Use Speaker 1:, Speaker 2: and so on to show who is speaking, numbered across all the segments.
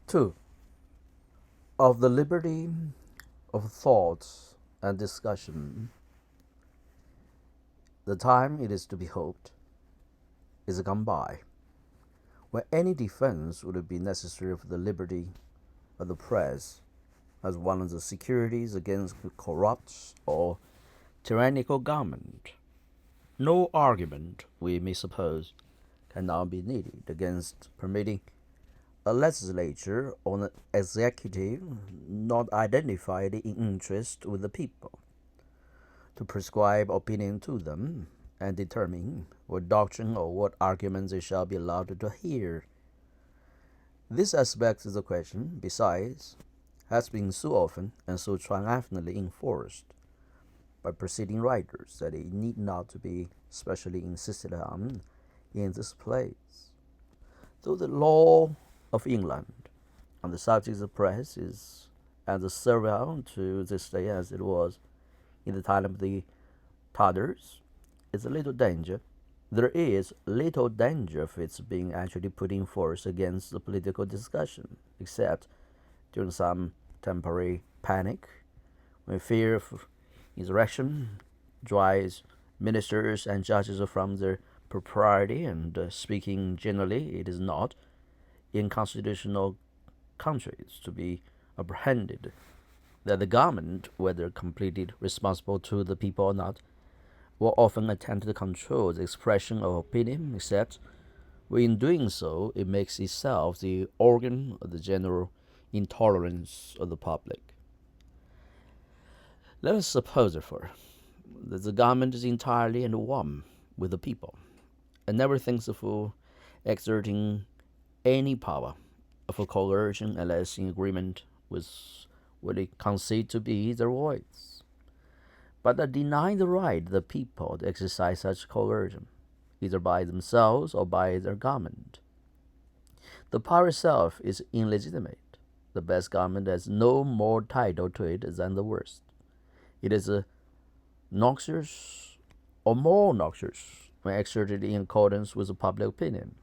Speaker 1: 2. Of the liberty of thought and discussion, the time, it is to be hoped, is gone by, when any defense would be necessary for the liberty of the press as one of the securities against corrupt or tyrannical government. No argument, we may suppose, can now be needed against permitting a legislature or an executive not identified in interest with the people to prescribe opinion to them and determine what doctrine or what arguments they shall be allowed to hear. This aspect of the question, besides, has been so often and so triumphantly enforced by preceding writers that it need not to be specially insisted on in this place. Though the law of England on the subject of the press is as servile to this day as it was in the time of the Tartars, is a little danger. There is little danger of its being actually put in force against the political discussion, except during some temporary panic, when fear of insurrection drives ministers and judges from their propriety, and speaking generally, it is not in constitutional countries to be apprehended that the government, whether completely responsible to the people or not, will often attempt to control the expression of opinion, except when in doing so it makes itself the organ of the general intolerance of the public. Let us suppose, therefore, that the government is entirely at one with the people, and never thinks of exerting any power of coercion unless in agreement with what it conceives to be their voice, but that deny the right of the people to exercise such coercion, either by themselves or by their government. The power itself is illegitimate. The best government has no more title to it than the worst. It is noxious or more noxious when exerted in accordance with the public opinion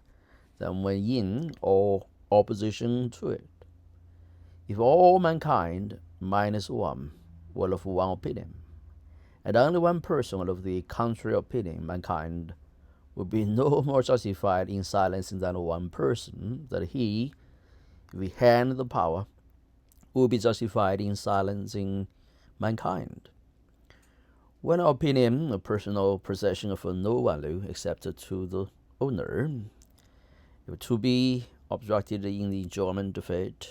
Speaker 1: than when in or opposition to it. If all mankind minus one were of one opinion, and only one person of the contrary opinion, mankind would be no more justified in silencing than one person, that he, if he had the power, would be justified in silencing mankind. When an opinion, a personal possession of no value except to the owner, if to be obstructed in the enjoyment of it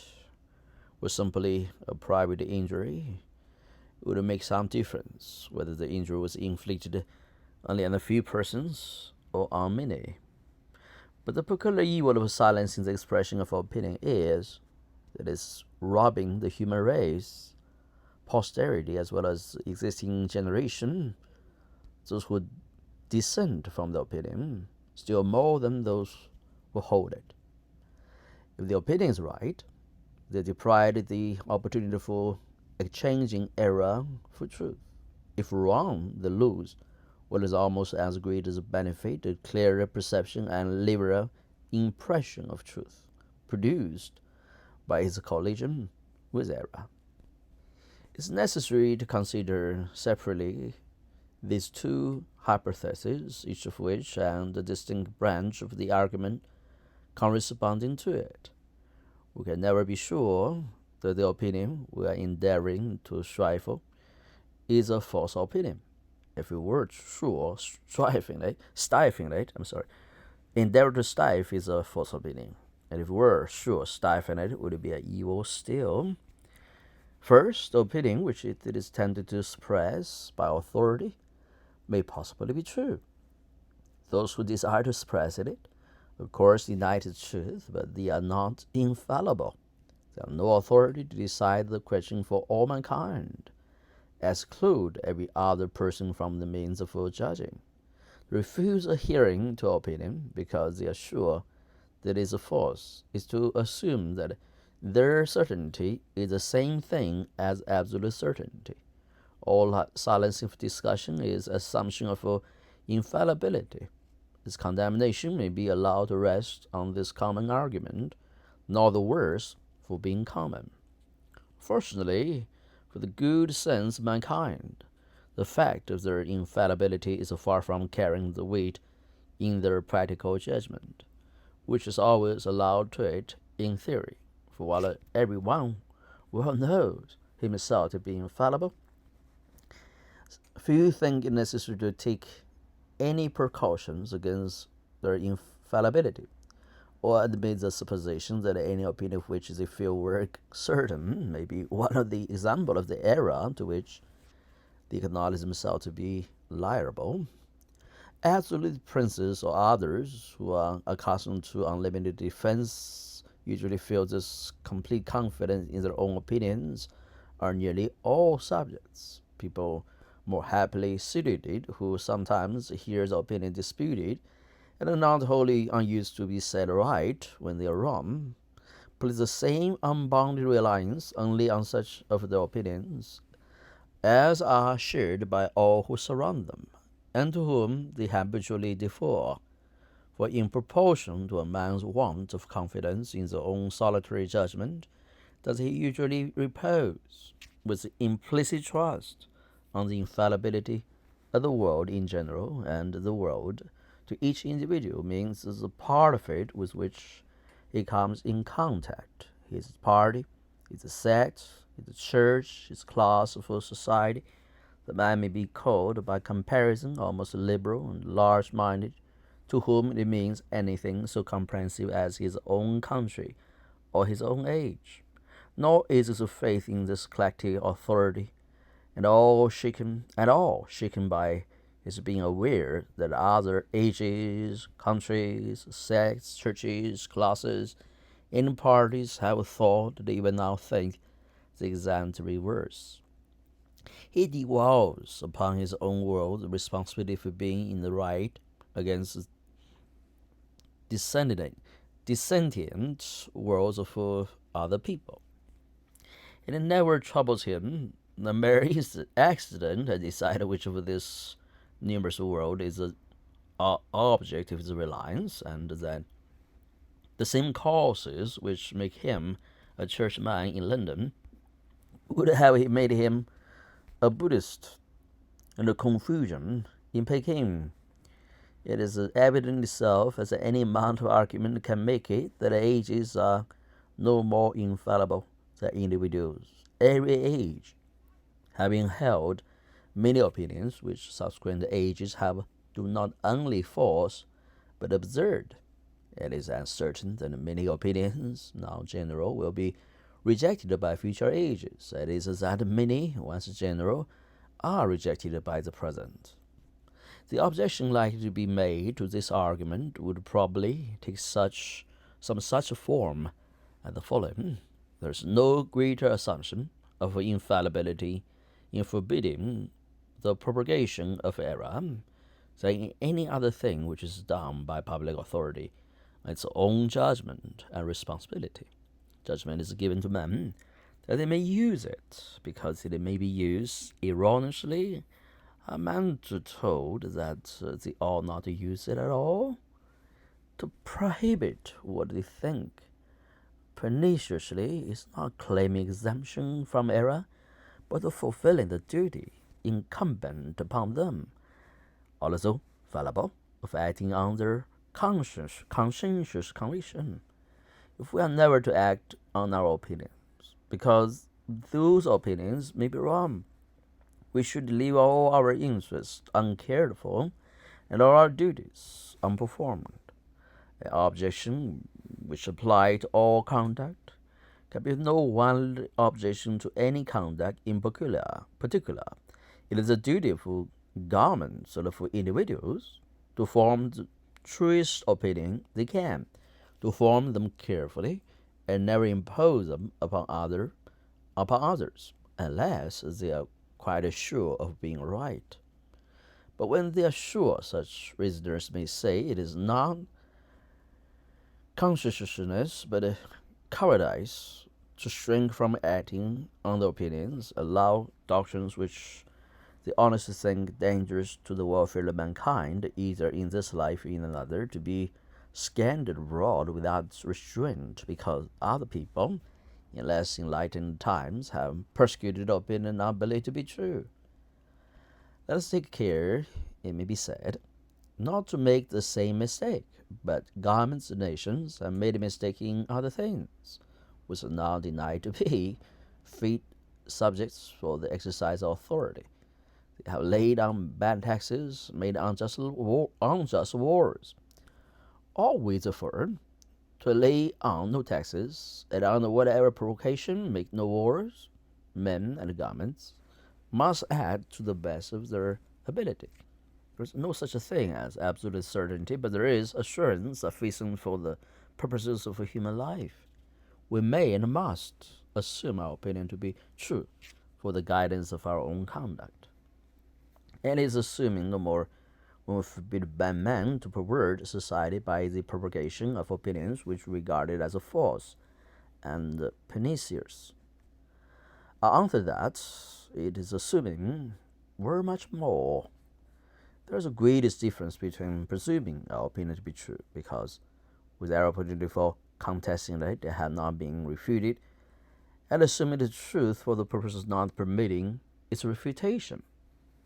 Speaker 1: was simply a private injury, it would make some difference whether the injury was inflicted only on a few persons or on many. But the peculiar evil of silencing the expression of opinion is that it's robbing the human race, posterity, as well as existing generation, those who dissent from the opinion, still more than those who hold it. If the opinion is right, they deprived the opportunity for exchanging error for truth. If wrong, they lose what is almost as great as a benefit, a clearer perception and liberal impression of truth, produced by its collision with error. It's necessary to consider separately these two hypotheses, each of which and a distinct branch of the argument corresponding to it. We can never be sure that the opinion we are endeavoring to stifle is a false opinion. If we were sure endeavor to stifle is a false opinion. And if we were sure stifling it would be an evil still. First, the opinion which it is tended to suppress by authority may possibly be true. Those who desire to suppress it, of course, deny its truth, but they are not infallible. They have no authority to decide the question for all mankind, exclude every other person from the means of judging, refuse a hearing to opinion because they are sure that it is false, is to assume that their certainty is the same thing as absolute certainty. All silencing of discussion is assumption of infallibility. Its condemnation may be allowed to rest on this common argument, nor the worse for being common. Fortunately, for the good sense of mankind, the fact of their infallibility is far from carrying the weight in their practical judgment, which is always allowed to it in theory. For while everyone well knows himself to be infallible, few think it necessary to take any precautions against their infallibility, or admit the supposition that any opinion of which they feel were certain may be one of the example of the error to which they acknowledge themselves to be liable. Absolute princes or others who are accustomed to unlimited defense usually feel this complete confidence in their own opinions are nearly all subjects. People more happily situated who sometimes hear the opinion disputed and are not wholly unused to be said right when they are wrong, place the same unbounded reliance only on such of their opinions as are shared by all who surround them, and to whom they habitually defer. For in proportion to a man's want of confidence in his own solitary judgment, does he usually repose with implicit trust on the infallibility of the world in general, and the world to each individual means the part of it with which he comes in contact, his party, his sect, his church, his class of society. The man may be called by comparison almost liberal and large-minded, to whom it means anything so comprehensive as his own country or his own age. Nor is his faith in this collective authority at all shaken by his being aware that other ages, countries, sects, churches, classes, and parties have thought, and even now think, the exact reverse. He devolves upon his own world the responsibility for being in the right against dissentient worlds of other people. And it never troubles him. The merest accident has decided which of this numerous world is the object of his reliance, and that the same causes which make him a churchman in London would have made him a Buddhist and a Confucian in Peking. It is evident itself, as any amount of argument can make it, that ages are no more infallible than individuals. Every age, having held many opinions which subsequent ages have, do not only false but absurd. It is as certain that many opinions, now general, will be rejected by future ages. It is that many, once general, are rejected by the present. The objection likely to be made to this argument would probably take some such form as the following. There is no greater assumption of infallibility in forbidding the propagation of error than in any other thing which is done by public authority on its own judgment and responsibility. Judgment is given to men that they may use it, because it may be used erroneously. A man told that they ought not to use it at all, to prohibit what they think perniciously is not claiming exemption from error, but fulfilling the duty incumbent upon them, also fallible, of acting under conscientious conviction. If we are never to act on our opinions, because those opinions may be wrong, we should leave all our interests uncared for and all our duties unperformed. An objection which applies to all conduct can be no one objection to any conduct in particular. It is a duty for governments or for individuals to form the truest opinion they can, to form them carefully, and never impose them upon others, unless they are quite sure of being right. But when they are sure, such reasoners may say it is not conscientiousness but a cowardice to shrink from acting on the opinions, allow doctrines which they honestly think dangerous to the welfare of mankind, either in this life or in another, to be scandaled abroad without restraint, because other people, in less enlightened times, have persecuted opinion not believed to be true. Let us take care, it may be said, not to make the same mistake, but governments and nations have made a mistake in other things, which are now denied to be fit subjects for the exercise of authority. They have laid on bad taxes, made unjust wars. All we affirm to lay on no taxes, and under whatever provocation make no wars, men and governments must add to the best of their ability. There's no such a thing as absolute certainty, but there is assurance sufficient for the purposes of a human life. We may and must assume our opinion to be true for the guidance of our own conduct. And it is assuming no more when we forbid man to pervert society by the propagation of opinions which we regarded as false and pernicious. After that, it is assuming very much more. There is a greatest difference between presuming our opinion to be true, because with our opportunity for contesting it had not been refuted, and assuming the truth for the purpose of not permitting its refutation.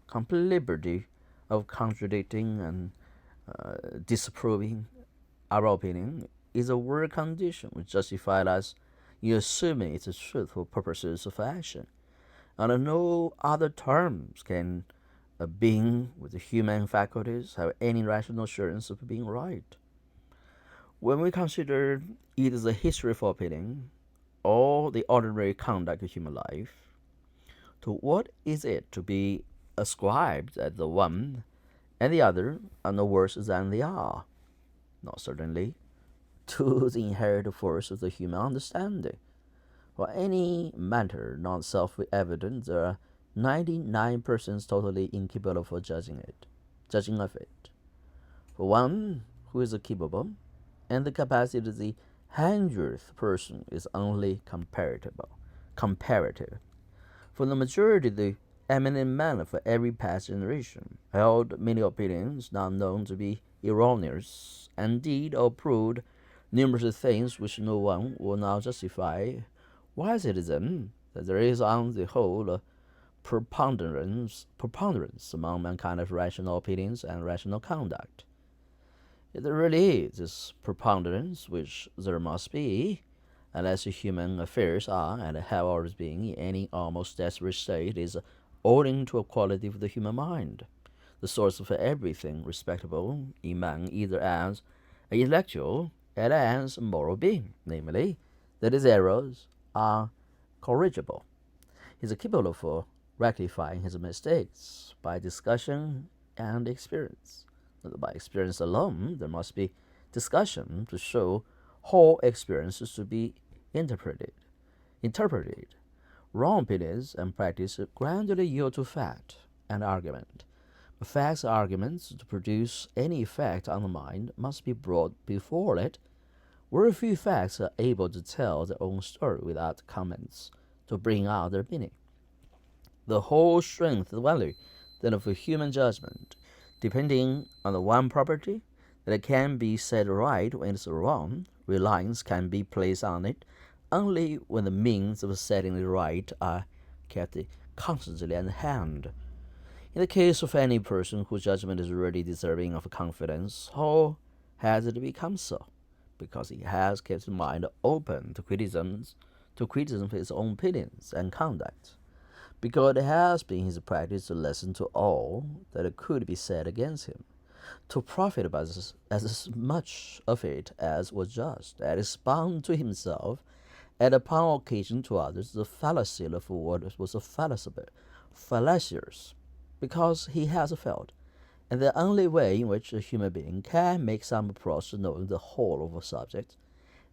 Speaker 1: Complete liberty of contradicting and disapproving our opinion is a word condition which justifies us in assuming its truth for purposes of action. Under no other terms can a being with the human faculties have any rational assurance of being right. When we consider either the history of opinion or the ordinary conduct of human life, to what is it to be ascribed that the one and the other are no worse than they are? Not certainly to the inherent force of the human understanding. For any matter not self-evident, there are 99 persons totally incapable of judging of it. For one who is capable, and the capacity of the 100th person is only comparative. For the majority, the eminent men of every past generation held many opinions not known to be erroneous, and did or proved numerous things which no one will now justify. Why is it then that there is on the whole a preponderance among mankind of rational opinions and rational conduct? There really is this preponderance which there must be, unless human affairs are and have always been in any almost desperate state, is owing to a quality of the human mind, the source of everything respectable in man, either as an intellectual and as a moral being, namely, that his errors are corrigible. He is capable of rectifying his mistakes by discussion and experience. By experience alone, there must be discussion to show how experience is to be interpreted. Wrong opinions and practice gradually yield to fact and argument. But facts and arguments, to produce any effect on the mind, must be brought before it. Very few facts are able to tell their own story without comments to bring out their meaning. The whole strength and value then of a human judgment, depending on the one property, that it can be said right when it's wrong, reliance can be placed on it only when the means of setting it right are kept constantly at hand. In the case of any person whose judgment is really deserving of confidence, how has it become so? Because he has kept his mind open to criticism of his own opinions and conduct. Because it has been his practice to listen to all that could be said against him, to profit by as much of it as was just, and expound to himself, and upon occasion to others, the fallacy of what was fallacious, because he has felt, and the only way in which a human being can make some approach to knowing the whole of a subject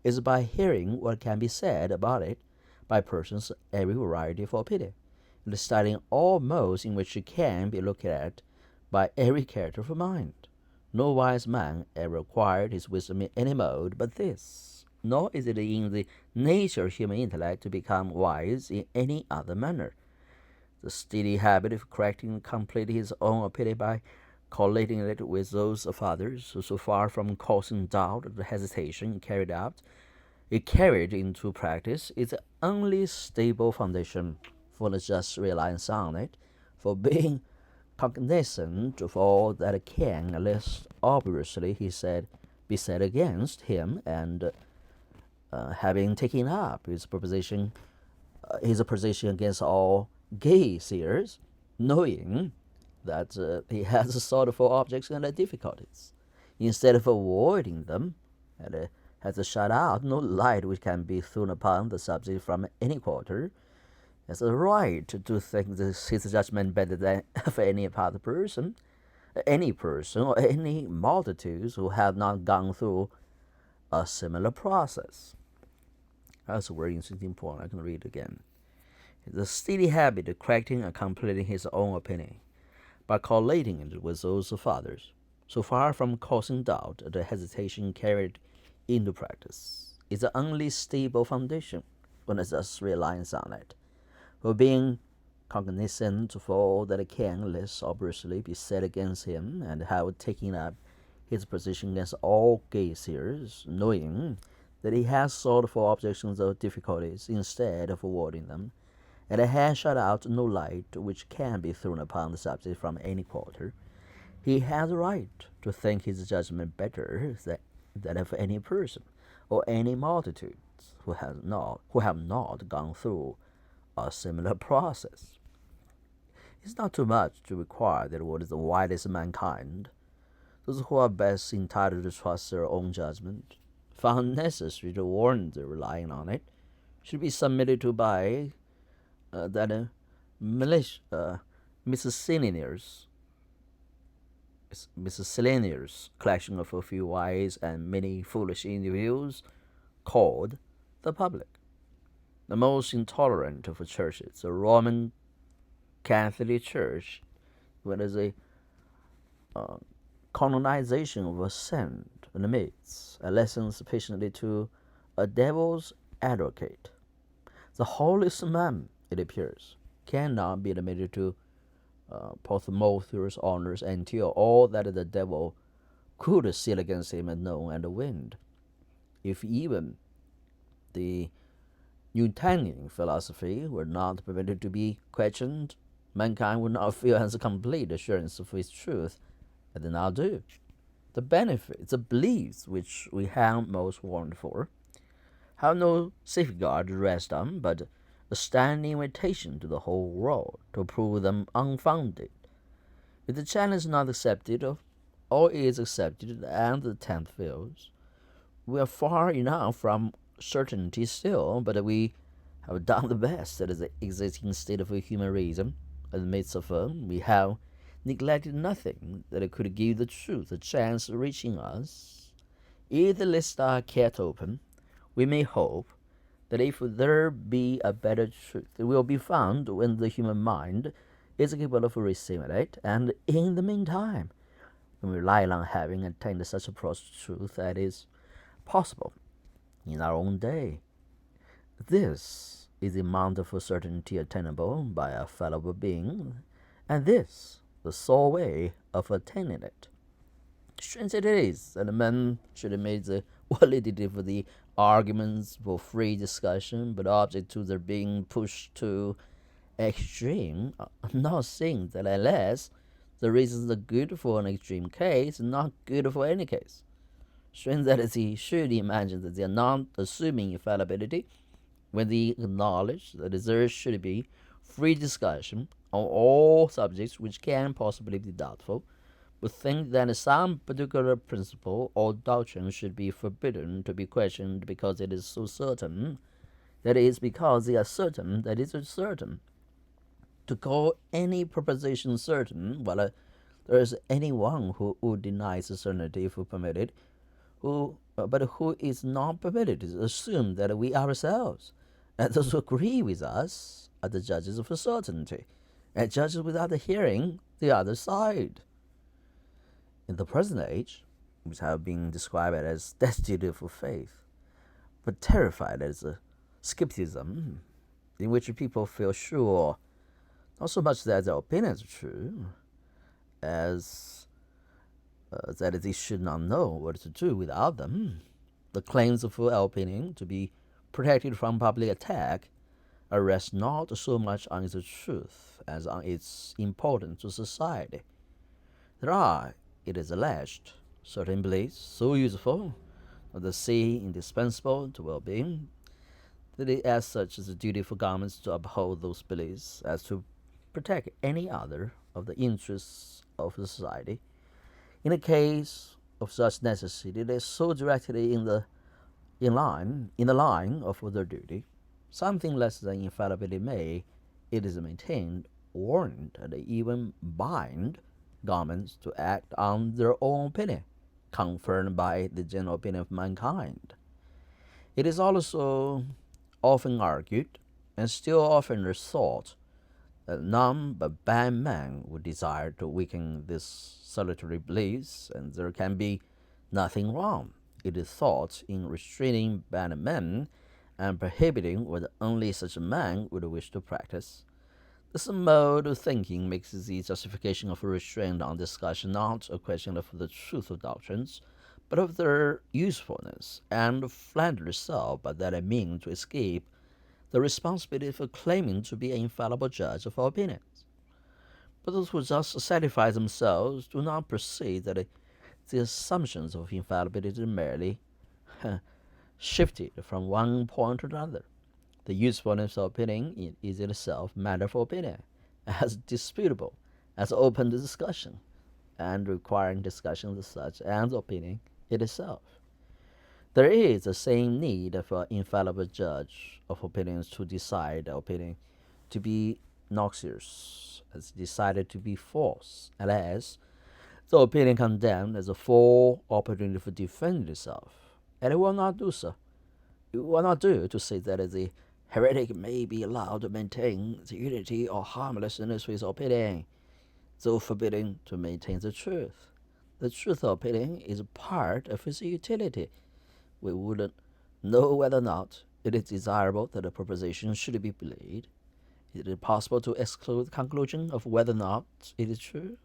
Speaker 1: is by hearing what can be said about it by persons of every variety of opinion, and studying all modes in which it can be looked at by every character of mind. No wise man ever acquired his wisdom in any mode but this, nor is it in the nature of human intellect to become wise in any other manner. The steady habit of correcting and completing his own opinion by collating it with those of others, so far from causing doubt or hesitation carried out, It carried into practice is the only stable foundation for the just reliance on it, for being cognizant of all that can, lest obviously he said, be said against him, and having taken up his position against all gayseers, knowing that he has sought for objects and difficulties, instead of avoiding them, and has shut out no light which can be thrown upon the subject from any quarter, has a right to think his judgment better than of any other person, or any multitudes who have not gone through a similar process. That's a very interesting point. I can read it again. The steady habit of correcting and completing his own opinion by collating it with those of others, so far from causing doubt, the hesitation carried into practice is the only stable foundation when it thus relies on it, for being cognizant of all that can less obviously be said against him, and have taken up his position against all gayseers, knowing that he has sought for objections or difficulties instead of avoiding them, and has shut out no light which can be thrown upon the subject from any quarter, he has a right to think his judgment better than that of any person, or any multitudes who have not gone through a similar process. It's not too much to require that what is the widest mankind, those who are best entitled to trust their own judgment, found necessary to warrant their relying on it, should be submitted to by that miscellaneous collection of a few wise and many foolish individuals called the public. The most intolerant of churches, the Roman Catholic Church, when there's a colonization of assent and admits a lesson sufficiently to a devil's advocate. The holiest man, it appears, cannot be admitted to Porthmother's honors until all that the devil could seal against him is known and wind. If even the Newtonian philosophy were not permitted to be questioned, mankind would not feel as a complete assurance of its truth as they now do. The benefits, the beliefs which we have most warned for, have no safeguard to rest on, but a standing invitation to the whole world to prove them unfounded. If the challenge is not accepted, or is accepted, and the attempt fails, we are far enough from certainty still, but we have done the best that is the existing state of human reason. Amidst of them, we have neglected nothing that could give the truth a chance of reaching us. If the lists are kept open, we may hope that if there be a better truth, it will be found when the human mind is capable of receiving it, and in the meantime, we rely on having attained such approach to truth that is possible in our own day. This is the amount of certainty attainable by a fallible being, and this the sole way of attaining it. Strange it is that men should admit the validity for the arguments for free discussion, but object to their being pushed to extreme, not seeing that unless the reasons are good for an extreme case, not good for any case. Strange that he should imagine that they are not assuming infallibility when they acknowledge that there should be free discussion on all subjects which can possibly be doubtful, but think that some particular principle or doctrine should be forbidden to be questioned because it is so certain. That is, because they are certain that it is certain. To call any proposition certain, while there is anyone who would deny the certainty if permitted, but who is not permitted to assume that we ourselves, and those who agree with us, are the judges of certainty, and judges without hearing the other side. In the present age, which have been described as destitute of faith, but terrified as a skepticism, in which people feel sure not so much that their opinions are true, as that they should not know what to do without them, The claims of our opinion to be protected from public attack rest not so much on its truth as on its importance to society. There are, it is alleged, certain beliefs so useful that they seem indispensable to well-being that it as such is a duty for governments to uphold those beliefs as to protect any other of the interests of the society. In a case of such necessity, they so directly in the line of their duty, something less than infallibility may, it is maintained, warrant and even bind governments to act on their own opinion, confirmed by the general opinion of mankind. It is also often argued, and still oftener thought, that none but bad men would desire to weaken these salutary beliefs, and there can be nothing wrong, it is thought, in restraining bad men and prohibiting what only such a man would wish to practice. This mode of thinking makes the justification of restraint on discussion not a question of the truth of doctrines, but of their usefulness, and flatter itself by that a means to escape the responsibility for claiming to be an infallible judge of our opinions. But those who just satisfy themselves do not perceive that the assumptions of infallibility merely shifted from one point to another. The usefulness of opinion is in itself matter for opinion, as disputable as open to discussion, and requiring discussion as such and opinion itself. There is the same need for an infallible judge of opinions to decide the opinion to be noxious as decided to be false, unless the opinion condemned as a full opportunity for defending itself, and it will not do so. It will not do to say that the heretic may be allowed to maintain the unity or harmlessness of his opinion, though forbidding to maintain the truth. The truth of opinion is a part of his utility. We wouldn't know whether or not it is desirable that a proposition should be believed. Is it possible to exclude the conclusion of whether or not it is true?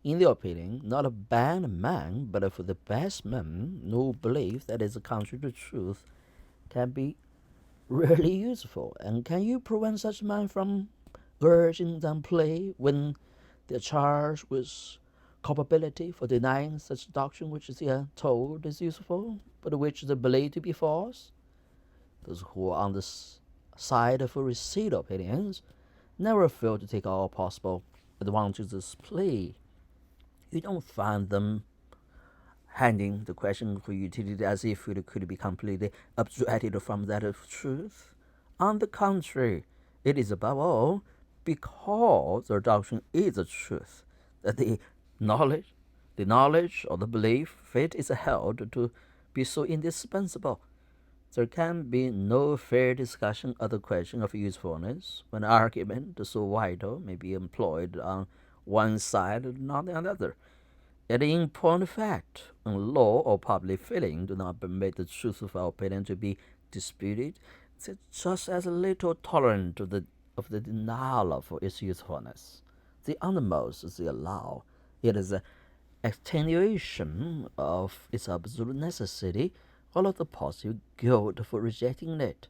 Speaker 1: In the opinion, not of bad man, but of the best men, no belief that is contrary to truth can be really useful. And can you prevent such men from urging them play when they are charged with culpability for denying such doctrine which they are told is useful, but which they believe to be false? Those who are on the side of receipt opinions never fail to take all possible advantages of plea. You don't find them handing the question for utility as if it could be completely abstracted from that of truth. On the contrary, it is above all because their doctrine is the truth that the knowledge or the belief it is held to be so indispensable. There can be no fair discussion of the question of usefulness when argument so vital may be employed on one side and not the other. Yet in point of fact, when law or public feeling do not permit the truth of our opinion to be disputed, it is just as little tolerant of the denial of its usefulness. The uttermost they allow, it is an extenuation of its absolute necessity, all of the positive guilt for rejecting it.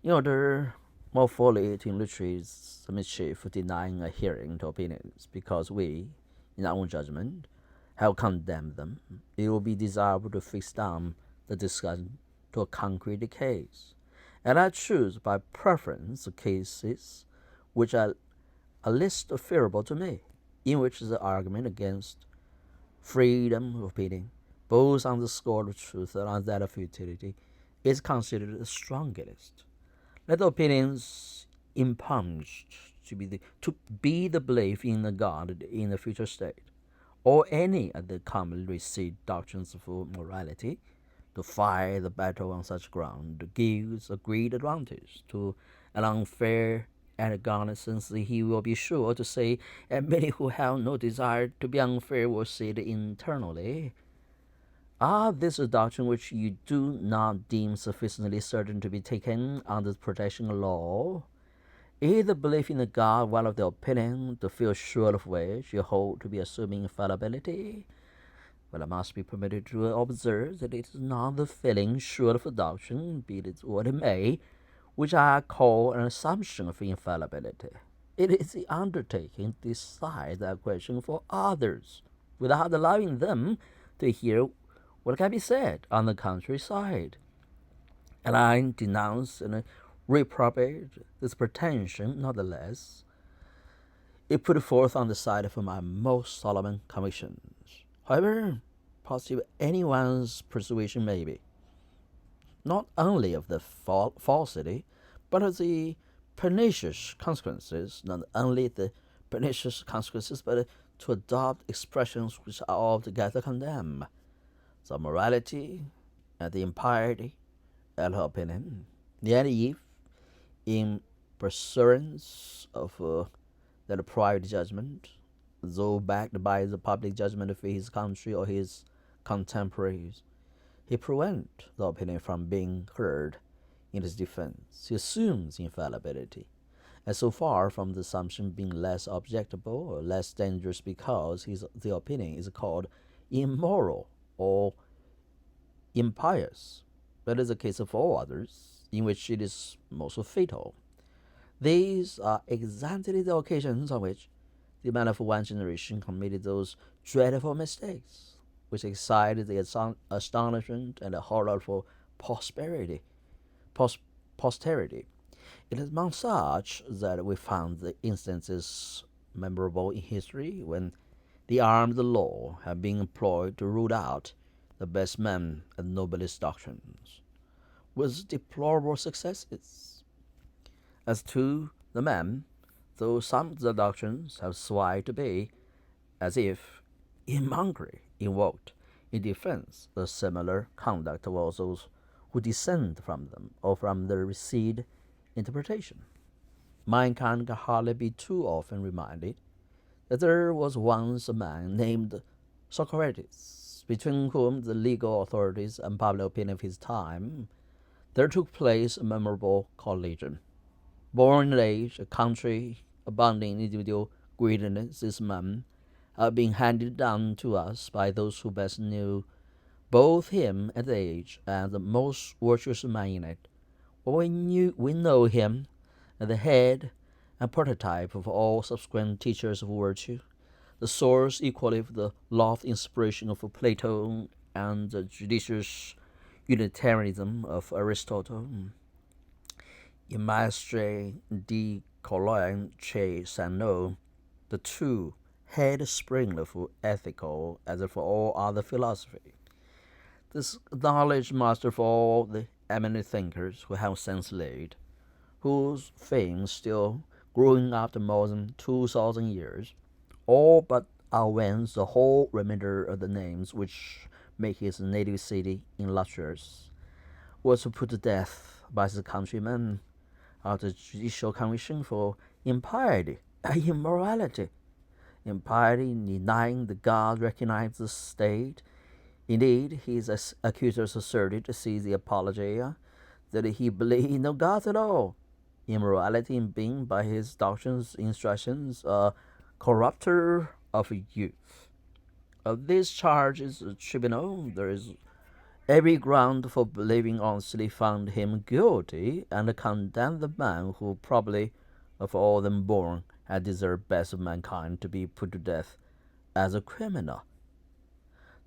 Speaker 1: In order more fully to illustrate the mischief of denying a hearing to opinions, because we, in our own judgment, have condemned them, it will be desirable to fix down the discussion to a concrete case. And I choose by preference the cases which are least favorable to me, in which the argument against freedom of opinion, both on the score of truth and on that of utility, is considered the strongest. Let the opinions impunged to be the belief in a God in the future state, or any of the commonly received doctrines of morality, to fight the battle on such ground gives a great advantage to an unfair antagonist, since he will be sure to say, and many who have no desire to be unfair will say it internally, this is a doctrine which you do not deem sufficiently certain to be taken under the protection of law. Is the belief in a God one of the opinion to feel sure of which you hold to be assuming infallibility? But I must be permitted to observe that it is not the feeling sure of adoption, be it what it may, which I call an assumption of infallibility. It is the undertaking to decide that question for others, without allowing them to hear what can be said on the contrary side. And I denounce and reprobate this pretension, not the less. It put forth on the side of my most solemn convictions, however positive anyone's persuasion may be, not only of the falsity, but of the pernicious consequences, not only the pernicious consequences, but to adopt expressions which I altogether condemn, the morality and the impiety of her opinion. Yet if, in pursuance of that private judgment, though backed by the public judgment of his country or his contemporaries, he prevents the opinion from being heard in his defense. He assumes infallibility, and so far from the assumption being less objectable or less dangerous because the opinion is called immoral or impious, that is the case of all others, in which it is most fatal. These are exactly the occasions on which the man of one generation committed those dreadful mistakes which excited the astonishment and the horror for posterity. It is among such that we found the instances memorable in history when the arm of the law have been employed to root out the best men and noblest doctrines, with deplorable successes. As to the men, though some of the doctrines have sworn to be, as if in mockery, invoked in defense the similar conduct of all those who descend from them or from their received interpretation. Mankind can hardly be too often reminded that there was once a man named Socrates, between whom the legal authorities and public opinion of his time there took place a memorable collision. Born in age, a country abounding in individual greatness, this man had been handed down to us by those who best knew both him at the age and the most virtuous man in it. For we know him at the head and prototype of all subsequent teachers of virtue, the source equally of the lofty inspiration of Plato and the judicious Unitarianism of Aristotle. In Maestre di Colon che Sano, the true head spring of ethical as of all other philosophy. This acknowledged master of all the eminent thinkers who have since lived, whose fame still growing after more than 2,000 years, all but outwins the whole remainder of the names which make his native city illustrious, was put to death by his countrymen after judicial conviction for impiety and immorality. Impiety, denying the God recognized the state. Indeed, his accusers asserted to see the apologia that he believed no God at all. Immorality in being, by his doctrines, instructions, a corrupter of youth. Of these charges, the tribunal, there is every ground for believing honestly found him guilty and condemned the man who probably, of all them born, had deserved best of mankind to be put to death as a criminal.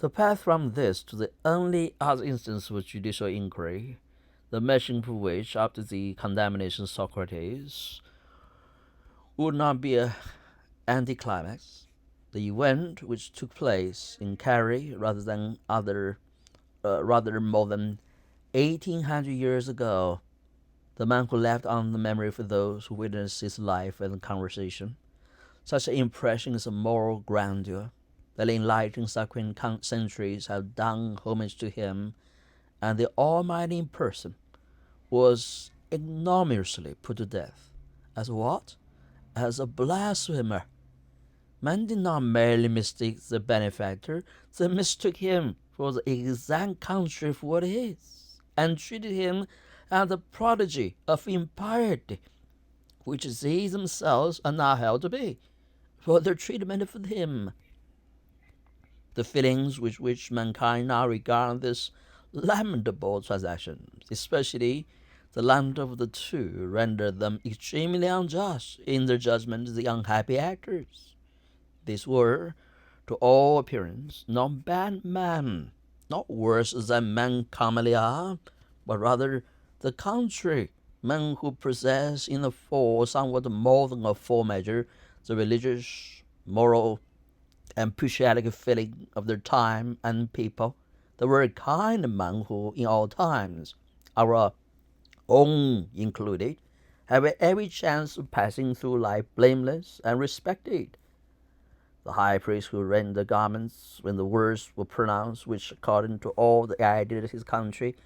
Speaker 1: To pass from this to the only other instance of judicial inquiry, the mention of which, after the condemnation of Socrates, would not be an anticlimax, the event which took place in Carrie rather more than 1800 years ago, the man who left on the memory for those who witnessed his life and conversation such an impression is a moral grandeur that enlightened subsequent centuries have done homage to him, and the Almighty in person was ignominiously put to death. As what? As a blasphemer. Men did not merely mistake the benefactor, they mistook him for the exact contrary of what he is, and treated him as the prodigy of impiety, which they themselves are not held to be, for their treatment of him. The feelings with which mankind now regard this lamentable transaction, especially the latter of the two, render them extremely unjust in their judgment of the unhappy actors. These were, to all appearance, not bad men, not worse than men commonly are, but rather the contrary, men who possess in a full, somewhat more than a full measure, the religious, moral, and patriotic feeling of their time and people, the very kind of men who, in all times, our own included, have every chance of passing through life blameless and respected. The high priest who rent the garments when the words were pronounced, which, according to all the ideas of his country,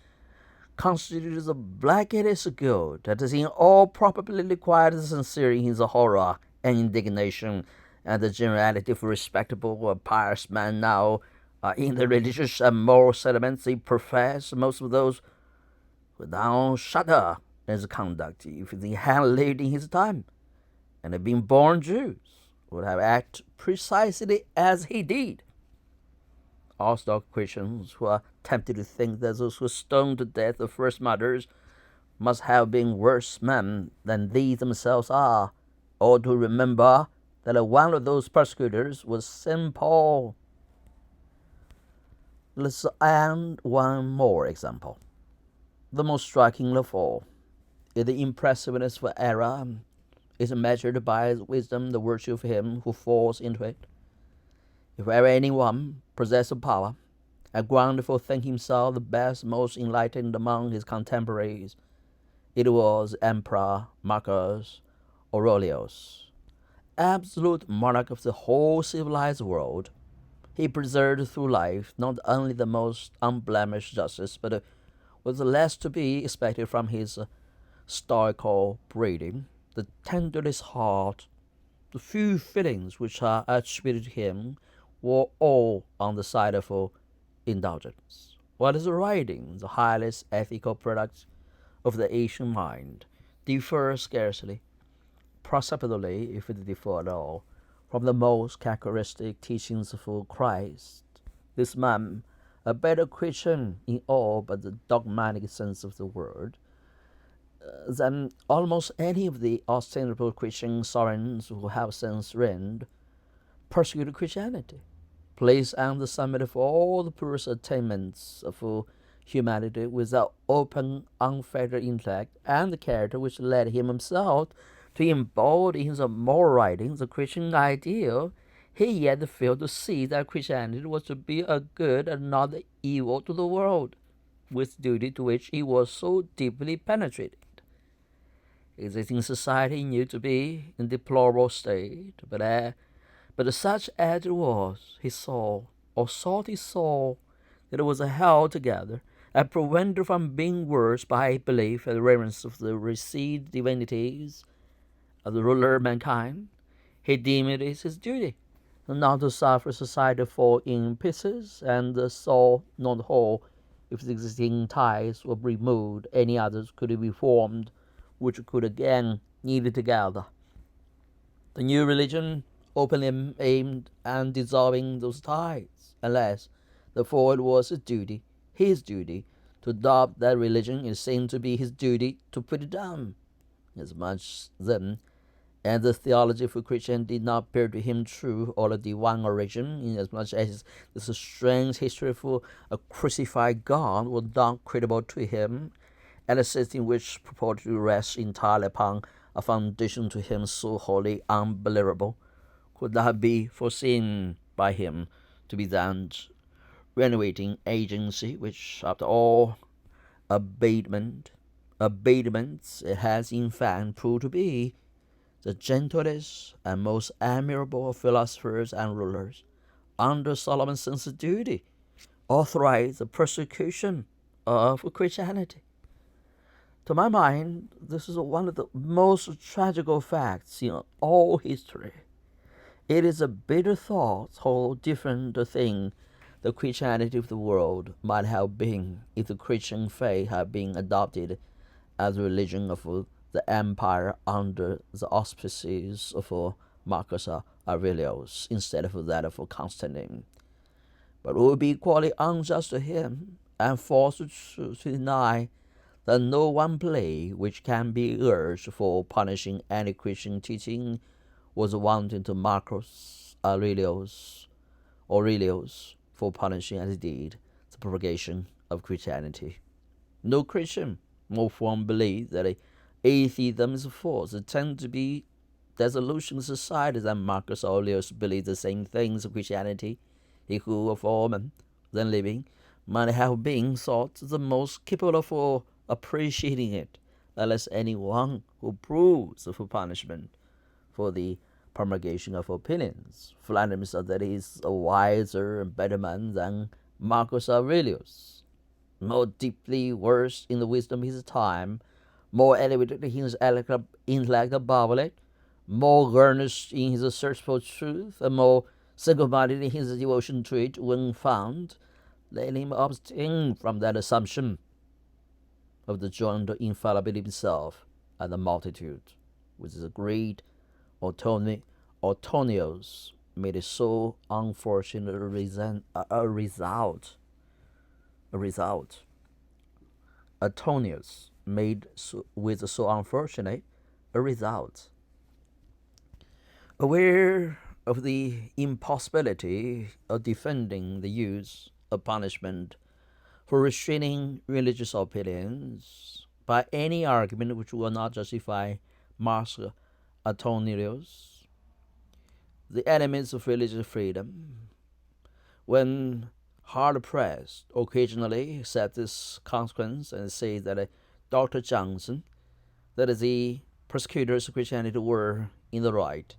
Speaker 1: constituted the blackest guilt, that is in all probability quite as sincere in his horror and indignation and the generality of respectable or pious men now in the religious and moral sentiments they profess. Most of those who now shudder at his conduct, if they had lived in his time and had been born Jews, would have acted precisely as he did. Orthodox Christians who are tempted to think that those who stoned to death the first martyrs must have been worse men than these themselves are, ought to remember that one of those persecutors was St. Paul. Let's add one more example. The most striking of all is the impressiveness of error is measured by wisdom, the virtue of him who falls into it. If ever anyone possessed of power, and ground for thinking himself the best, most enlightened among his contemporaries, it was Emperor Marcus Aurelius, absolute monarch of the whole civilized world. He preserved through life not only the most unblemished justice, but was less to be expected from his stoical breeding, the tenderest heart. The few feelings which are attributed to him were all on the side of indulgence. While his writing, the highest ethical product of the Asian mind, differs scarcely, perceptibly, if it differ at all, from the most characteristic teachings of Christ. This man, a better Christian in all but the dogmatic sense of the word, than almost any of the ostensible Christian sovereigns who have since reigned, persecuted Christianity, placed on the summit of all the purest attainments of humanity without open, unfettered intellect and the character which led him himself to embody in his moral writings the Christian ideal, he yet failed to see that Christianity was to be a good and not an evil to the world, with duty to which he was so deeply penetrated. Existing society knew to be in deplorable state, but such as it was, he saw, or thought he saw, that it was held together and prevented from being worse by belief and reverence of the received divinities of the ruler of mankind. He deemed it his duty not to suffer society to fall in pieces, and saw not whole if the existing ties were removed, any others could be formed which could again knit together. The new religion openly aimed at dissolving those ties, unless, therefore, it was his duty, to adopt that religion, it seemed to be his duty to put it down. As much then as the theology of Christianity did not appear to him true or of divine origin, inasmuch as the strange history of a crucified God was not credible to him, and a system which purported to rest entirely upon a foundation to him so wholly unbelievable, could not be foreseen by him to be that renovating agency which, after all abatements, it has in fact proved to be the gentlest and most amiable of philosophers and rulers, under Solomon's sense of duty, authorized the persecution of Christianity. To my mind, this is one of the most tragical facts in all history. It is a bitter thought how different a thing the Christianity of the world might have been if the Christian faith had been adopted as the religion of the empire under the auspices of Marcus Aurelius instead of that of Constantine. but it would be equally unjust to him and false to deny that no one plea which can be urged for punishing any Christian teaching was wanting to Marcus Aurelius for punishing as he did the propagation of Christianity. No Christian more firm believe that atheism is false. It tends to be dissolution society than Marcus Aurelius believed the same things of Christianity. He who of all men then living might have been thought the most capable for appreciating it, unless anyone who proves for punishment for the promulgation of opinions flatters that he is a wiser and better man than Marcus Aurelius, more deeply versed in the wisdom of his time, more elevated in his intellect above it, more earnest in his search for truth, and more single-minded in his devotion to it when found. Let him abstain from that assumption of the joint infallibility himself and the multitude, which is a great Antonius made a so unfortunate a result. Antonius made with so unfortunate a result. Aware of the impossibility of defending the use of punishment for restraining religious opinions by any argument which will not justify Marcus Antonius, the enemies of religious freedom, when hard pressed, occasionally accept this consequence and say that Dr. Johnson, that is the persecutors of Christianity, were in the right,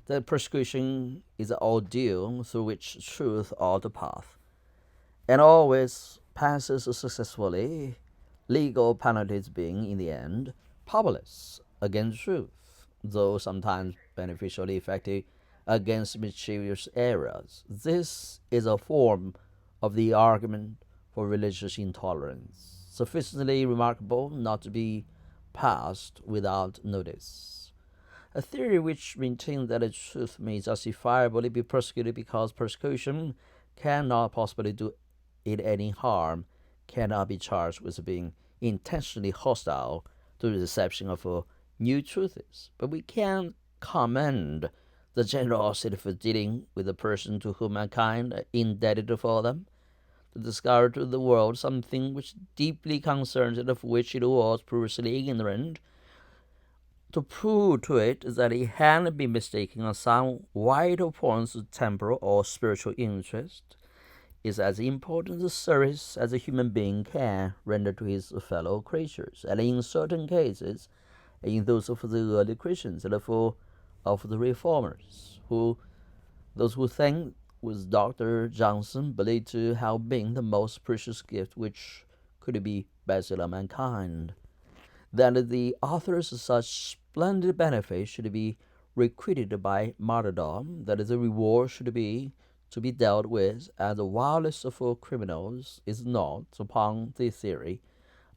Speaker 1: that persecution is an ordeal through which truth ought to pass, and always passes successfully, legal penalties being, in the end, powerless against truth, though sometimes beneficially effective against mischievous errors. This is a form of the argument for religious intolerance, sufficiently remarkable not to be passed without notice. A theory which maintains that a truth may justifiably be persecuted because persecution cannot possibly do it any harm cannot be charged with being intentionally hostile to the reception of new truths. But we can commend the generosity for dealing with a person to whom mankind are indebted for them, to discover to the world something which deeply concerns it, of which it was previously ignorant, to prove to it that it had been mistaken on some vital points of temporal or spiritual interest, is as important a service as a human being can render to his fellow creatures, and in certain cases, in those of the early Christians, and of the reformers, those who think, with Dr. Johnson, believed to have been the most precious gift which could be bestowed on mankind, that the authors of such splendid benefits should be requited by martyrdom, that the reward should be to be dealt with as the wildest of all criminals, is not, upon this theory,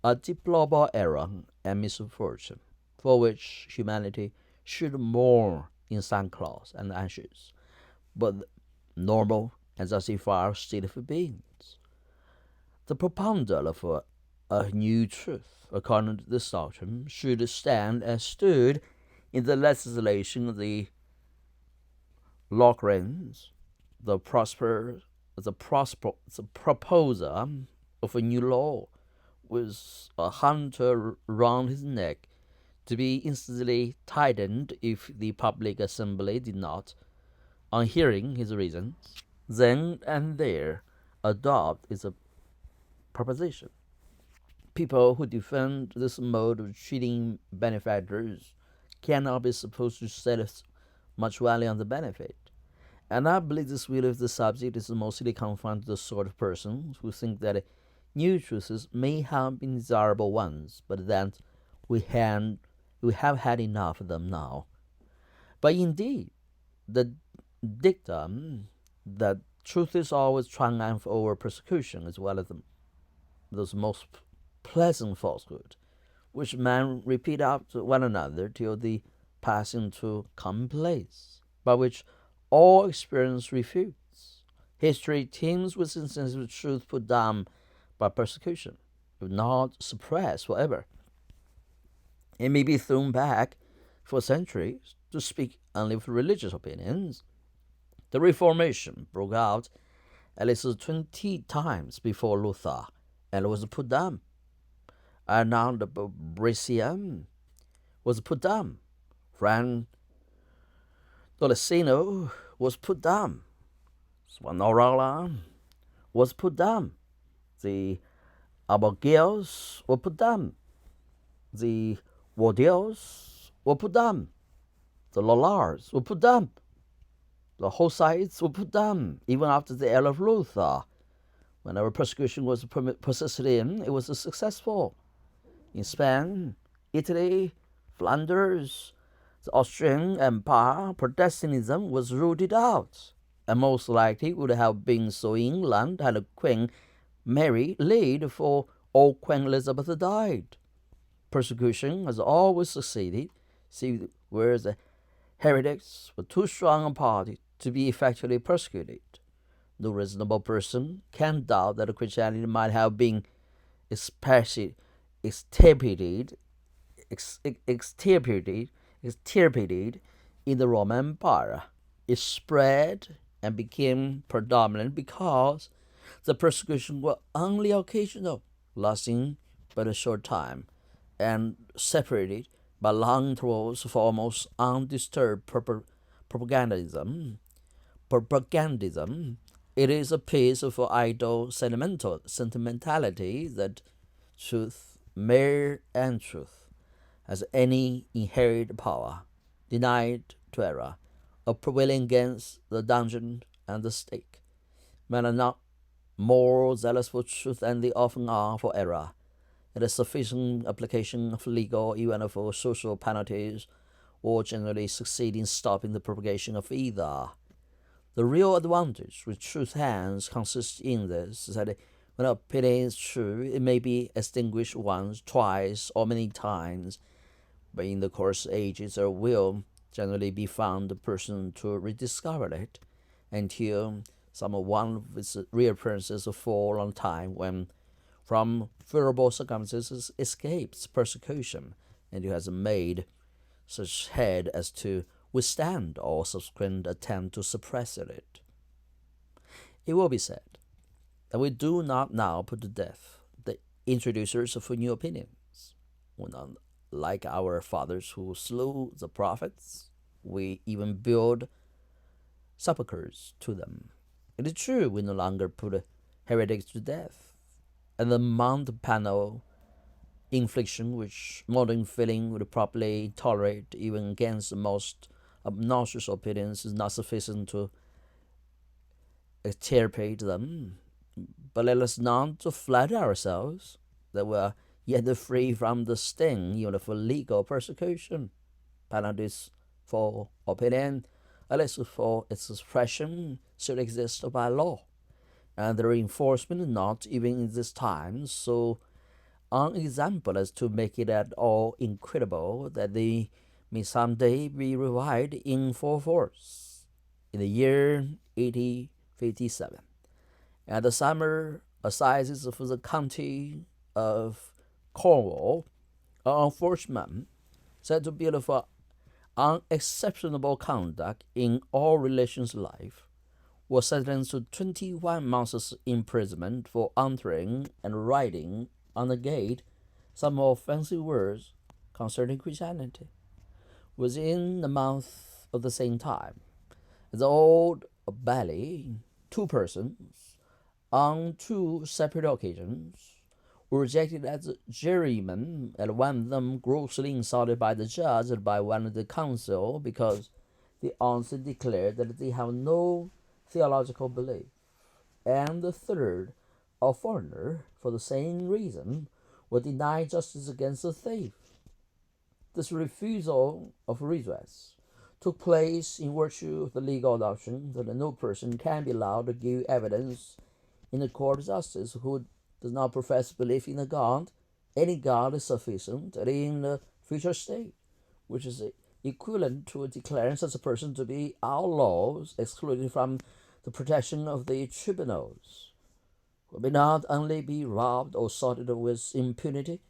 Speaker 1: a deplorable error and misfortune, for which humanity should mourn in sackcloth and ashes, but normal and justified state of beings. The propounder of a new truth, according to this doctrine, should stand as stood in the legislation of the Lockrens, the proposer of a new law, with a hunter round his neck, to be instantly tightened if the public assembly did not, on hearing his reasons, then and there adopt its proposition. People who defend this mode of treating benefactors cannot be supposed to set much value on the benefit. And I believe this view of the subject is mostly confined to the sort of persons who think that new truths may have been desirable ones, but that we have had enough of them now. But indeed, the dictum that truth is always triumph over persecution, as well as those most pleasant falsehood, which men repeat after one another till they pass into commonplace, but which all experience refutes, History teems with instances of truth put down by persecution, if not suppressed forever. It may be thrown back for centuries to speak only of religious opinions. The Reformation broke out at least 20 times before Luther and was put down. And now the Brescian was put down. Fran Dolcino was put down. Savonarola was put down. The Abigails were put down. The Wardiels were put down. The Lollards were put down. The Hussites were put down, even after the era of Luther. Whenever persecution was persisted in, it was successful. In Spain, Italy, Flanders, the Austrian Empire, Protestantism was rooted out, and most likely would have been so in England had Queen Mary laid for old Queen Elizabeth died. Persecution has always succeeded, see where the heretics were too strong a party to be effectually persecuted. No reasonable person can doubt that Christianity might have been especially extirpated in the Roman Empire. It spread and became predominant because the persecution was only occasional, lasting but a short time, and separated by long intervals for almost undisturbed propagandism. It is a piece of idle sentimentality that truth, mere and truth, has any inherent power, denied to error, of prevailing against the dungeon and the stake. Men are not more zealous for truth than they often are for error. It is sufficient application of legal, even of social penalties, or generally succeed in stopping the propagation of either. The real advantage which truth has consists in this, that when an opinion is true, it may be extinguished once, twice, or many times, but in the course of ages there will generally be found a person to rediscover it, until some one of its reappearances for a long time, when from favorable circumstances escapes persecution, and who has made such head as to withstand all subsequent attempt to suppress it. It will be said that we do not now put to death the introducers of new opinions. We not like our fathers who slew the prophets. We even build sepulchres to them. It is true we no longer put heretics to death, and the mount panel infliction which modern feeling would properly tolerate even against the most obnoxious opinions is not sufficient to extirpate them. But let us not to flatter ourselves that we are yet free from the sting even of legal persecution. Penalties for opinion, at least for its expression, still exist by law, and their enforcement is not even in this time so unexampled as to make it at all incredible that they may someday be revived in full force. In the year 1857, at the summer assizes of the county of Cornwall, an unfortunate man, said to be of unexceptionable conduct in all relations life, was sentenced to 21 months' imprisonment for uttering and writing on the gate some offensive words concerning Christianity. Within a month of the same time, the old Bailey, two persons, on two separate occasions, were rejected as jurymen, and one of them grossly insulted by the judge and by one of the council, because they honestly declared that they have no theological belief, and the third, a foreigner, for the same reason, was denied justice against a thief. This refusal of redress took place in virtue of the legal doctrine that no person can be allowed to give evidence in a court of justice who does not profess belief in a God. Any God is sufficient, and in the future state, which is equivalent to declaring such a person to be outlawed, excluded from the protection of the tribunals, who may not only be robbed or sorted with impunity,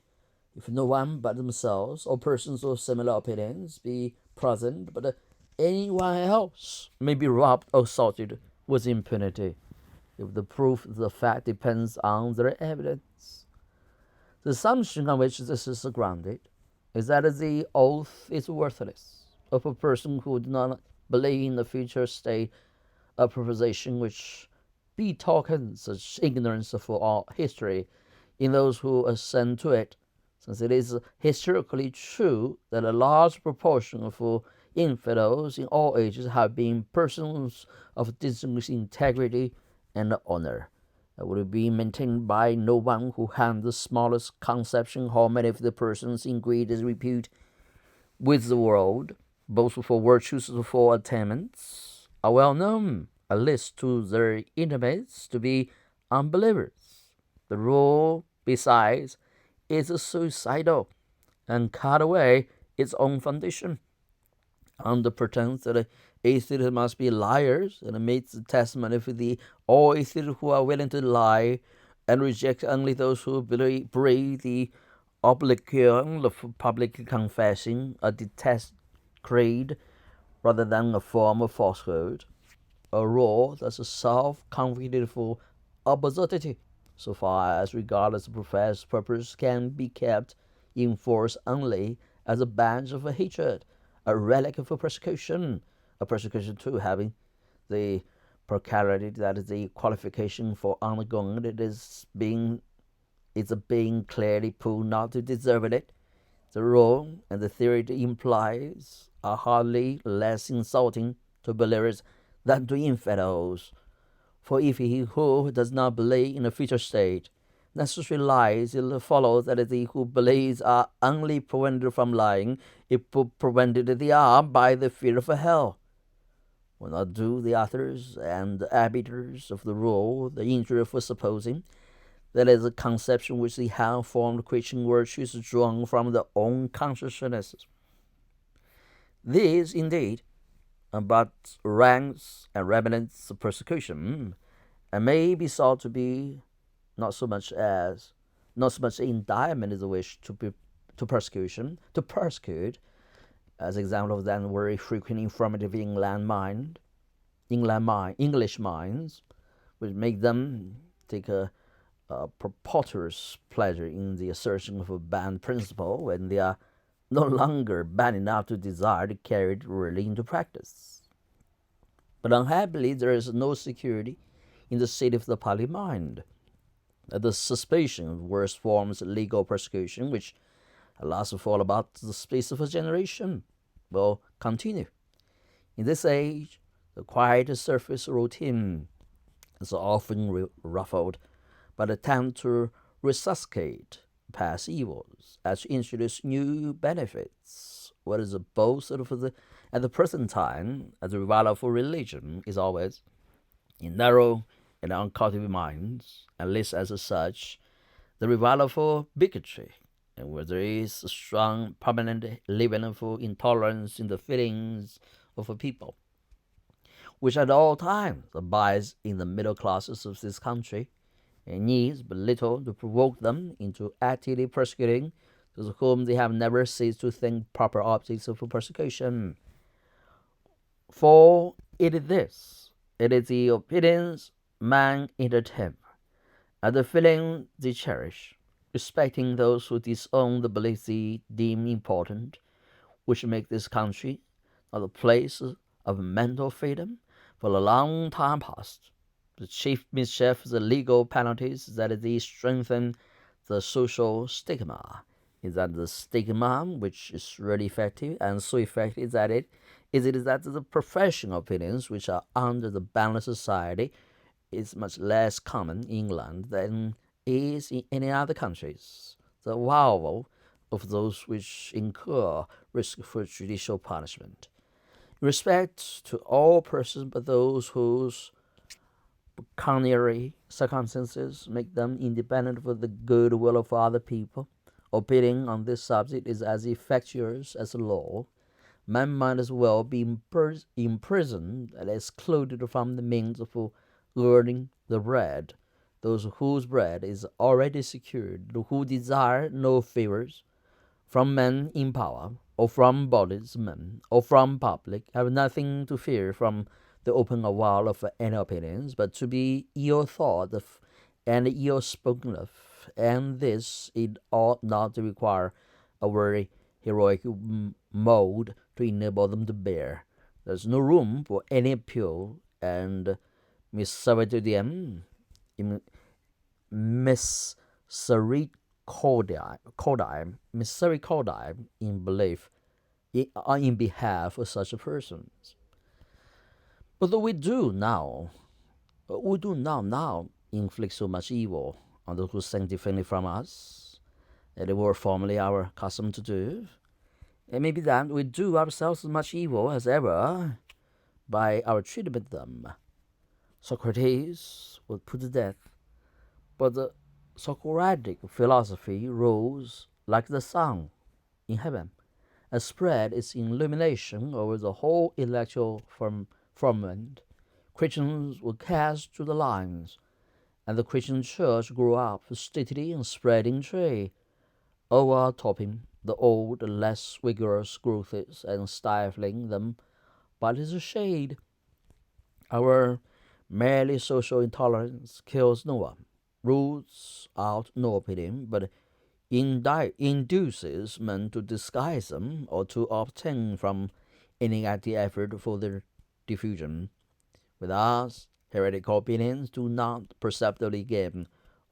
Speaker 1: if no one but themselves or persons of similar opinions be present, but anyone else may be robbed or sorted with impunity, if the proof of the fact depends on their evidence. The assumption on which this is grounded is that the oath is worthless of a person who does not believe in the future state, a proposition which betokens such ignorance of all history in those who assent to it, since it is historically true that a large proportion of infidels in all ages have been persons of distinguished integrity and honor. It would be maintained by no one who had the smallest conception how many of the persons in greatest repute with the world, both for virtues and for attainments, are well known, at least to their intimates, to be unbelievers. The rule, besides, is suicidal and cut away its own foundation, under pretense that atheists must be liars, and makes the testimony for the all atheists who are willing to lie and reject only those who breathe the obligation of publicly confessing a detested creed rather than a form of falsehood, a rule that's a self-confident for absurdity, so far as regardless of professed purpose can be kept in force only as a badge of hatred, a relic of a persecution too having the peculiarity that is the qualification for undergoing it is being clearly proved not to deserve it. The rule and the theory it implies are hardly less insulting to believers than to infidels. For if he who does not believe in a future state necessarily lies, it follows that he who believes are only prevented from lying if prevented they are by the fear of hell. Will not do the authors and arbiters of the rule the injury for supposing that is a conception which they have formed Christian virtues drawn from their own consciousnesses. These, indeed, are but ranks and remnants of persecution, and may be sought to be not so much indictment as a wish to persecute, as example of them very frequent informative English minds, which make them take a preposterous pleasure in the assertion of a banned principle when they are no longer bad enough to desire to carry it really into practice. But unhappily, there is no security in the state of the public mind. The suspicion of worse forms of legal persecution, which lasts for about the space of a generation, will continue. In this age, the quiet surface routine is often ruffled by the attempt to resuscitate past evils, as to introduce new benefits. What is both at the present time, as a revival for religion, is always in narrow and uncultivated minds, at least as such, the revival for bigotry, and where there is a strong, permanent living for intolerance in the feelings of a people, which at all times abides in the middle classes of this country, and needs but little to provoke them into actively persecuting those whom they have never ceased to think proper objects of persecution. For it is the opinions men entertain, and the feeling they cherish, respecting those who disown the beliefs they deem important, which make this country not a place of mental freedom for a long time past. The chief mischief of the legal penalties that they strengthen the social stigma is that the stigma, which is really effective and so effective that it is that the professional opinions which are under the balanced society is much less common in England than is in any other countries. The avowal of those which incur risk for judicial punishment. In respect to all persons but those whose pecuniary circumstances make them independent of the good will of other people, opinion on this subject is as effectuous as law, man might as well be imprisoned and excluded from the means of earning the bread. Those whose bread is already secured, who desire no favors from men in power, or from bodies of men, or from public, have nothing to fear from the open avowal of any opinions, but to be ill thought of and ill spoken of, and this it ought not to require a very heroic mode to enable them to bear. There's no room for any appeal and misericordiam, misericordiam in belief in behalf of such persons. But we do now inflict so much evil on those who stand differently from us that they were formerly our custom to do. It may be that we do ourselves as much evil as ever by our treatment of them. Socrates was put to death, but the Socratic philosophy rose like the sun in heaven and spread its illumination over the whole intellectual firmament. Christians were cast to the lions, and the Christian church grew up a stately and spreading tree, overtopping the old, less vigorous growths and stifling them by little shade. Our merely social intolerance kills no one, roots out no opinion, but induces men to disguise them or to obtain from any active effort for their diffusion. With us, heretical opinions do not perceptibly gain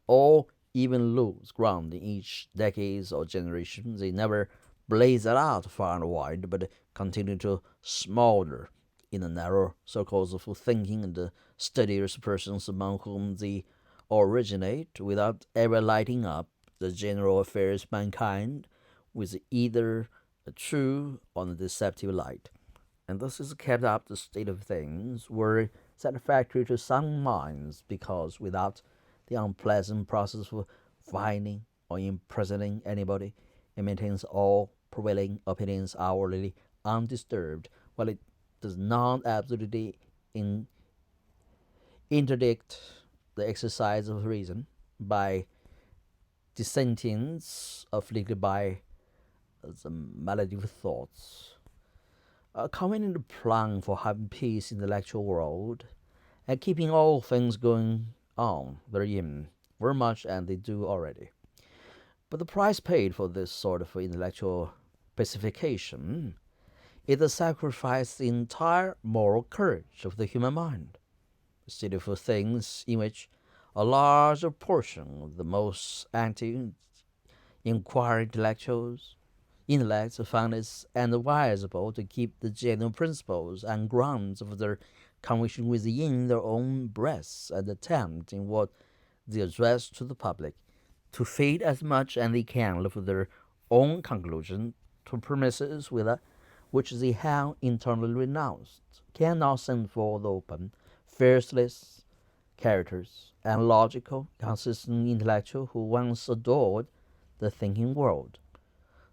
Speaker 1: or even lose ground in each decade or generation. They never blaze it out far and wide, but continue to smolder in the narrow circles of thinking and the studious persons among whom they originate, without ever lighting up the general affairs of mankind with either a true or a deceptive light. And thus is kept up the state of things were satisfactory to some minds, because without the unpleasant process of finding or imprisoning anybody, it maintains all prevailing opinions hourly undisturbed, while it does not absolutely interdict the exercise of reason by dissentients afflicted by the malady of thoughts. A convenient plan for having peace in the intellectual world and keeping all things going on therein, very much as they do already. But the price paid for this sort of intellectual pacification is the sacrifice of the entire moral courage of the human mind, a state of things in which a large portion of the most active, inquiring intellects found it advisable to keep the general principles and grounds of their conviction within their own breasts, and attempt in what they address to the public to feed as much as they can of their own conclusion to premises which they have internally renounced, cannot send forth open, faceless characters and logical, consistent intellectual who once adored the thinking world.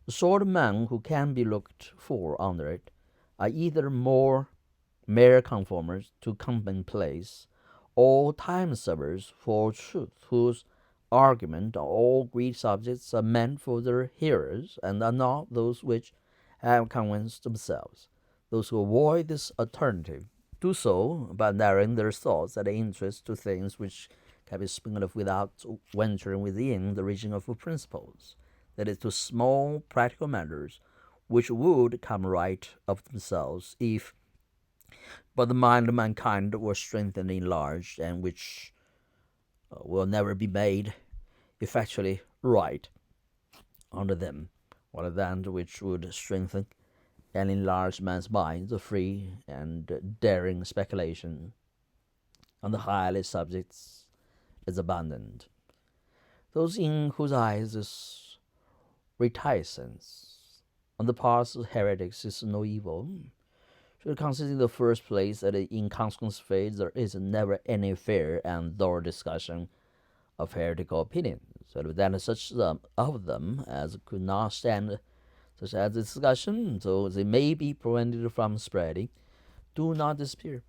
Speaker 1: The sort of men who can be looked for under it are either mere conformers to commonplace, or time servers for truth, whose argument on all great subjects are meant for their hearers, and are not those which have convinced themselves. Those who avoid this alternative do so by narrowing their thoughts and interest to things which can be spoken of without venturing within the region of principles, that is, to small practical matters which would come right of themselves if but the mind of mankind were strengthened and enlarged, and which will never be made effectually right under them, rather than which would strengthen and enlarge man's mind to free and daring speculation on the highest subjects is abundant. Those in whose eyes this reticence on the part of heretics is no evil should consider in the first place that in consequence of faith there is never any fair and thorough discussion of heretical opinions, so that such of them as could not stand such as discussion, though they may be prevented from spreading, do not disappear.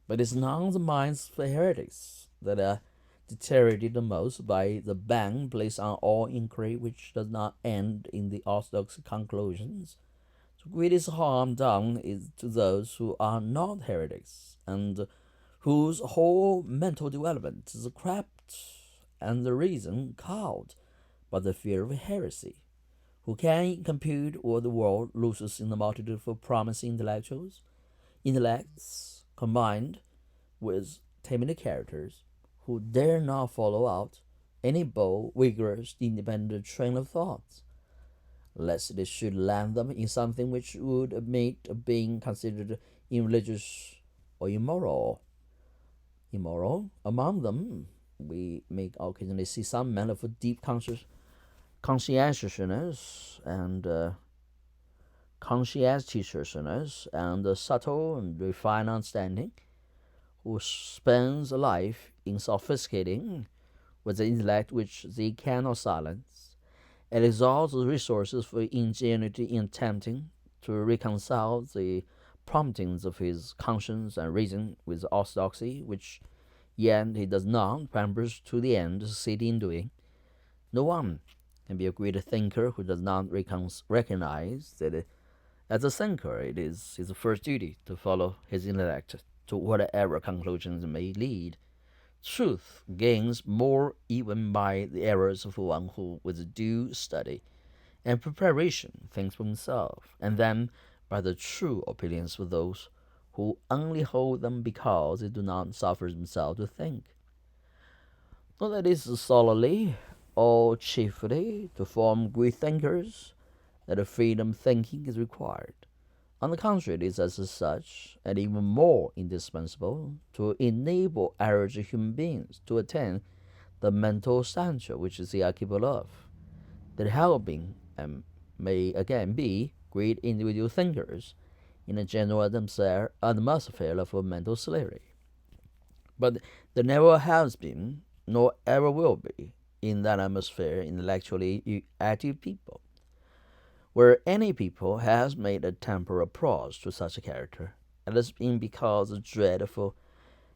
Speaker 1: But it's not the minds of the heretics that are deteriorated the most by the ban placed on all inquiry, which does not end in the orthodox conclusions. The greatest harm done is to those who are not heretics, and whose whole mental development is cramped and the reason cowed by the fear of heresy, who can compute what the world loses in the multitude of promising intellects combined with timid characters, who dare not follow out any bold, vigorous, independent train of thought, lest it should land them in something which would admit of being considered irreligious or immoral. Among them, we may occasionally see some men of deep conscientiousness and subtle and refined understanding, who spends a life in sophisticating with the intellect which they cannot silence, and exalts the resources for ingenuity in attempting to reconcile the promptings of his conscience and reason with orthodoxy, which yet he does not, perhaps to the end, succeed in doing. No one can be a great thinker who does not recognize that as a thinker it is his first duty to follow his intellect to whatever conclusions it may lead. Truth gains more even by the errors of one who, with due study and preparation, thinks for himself, and then by the true opinions of those who only hold them because they do not suffer themselves to think. Not that it is solely or chiefly to form great thinkers that a freedom thinking is required. On the contrary, it is as such, and even more indispensable, to enable average human beings to attain the mental stature which they are capable of, that helping and may again be great individual thinkers in a general atmosphere of mental slavery. But there never has been, nor ever will be, in that atmosphere intellectually active people, where any people has made a temporal applause to such a character, it has been because the dread of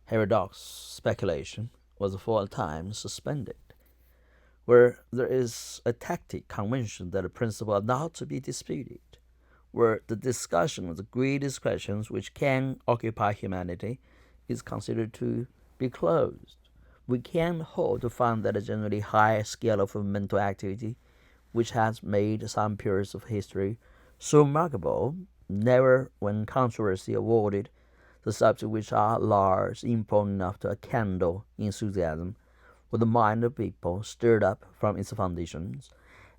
Speaker 1: heterodox speculation was for a time suspended, where there is a tacit conviction that the principle are not to be disputed, where the discussion of the greatest questions which can occupy humanity is considered to be closed. We can hope to find that a generally high scale of mental activity which has made some periods of history so remarkable, never, when controversy avoided the subjects which are large, important enough to kindle enthusiasm with the mind of people stirred up from its foundations,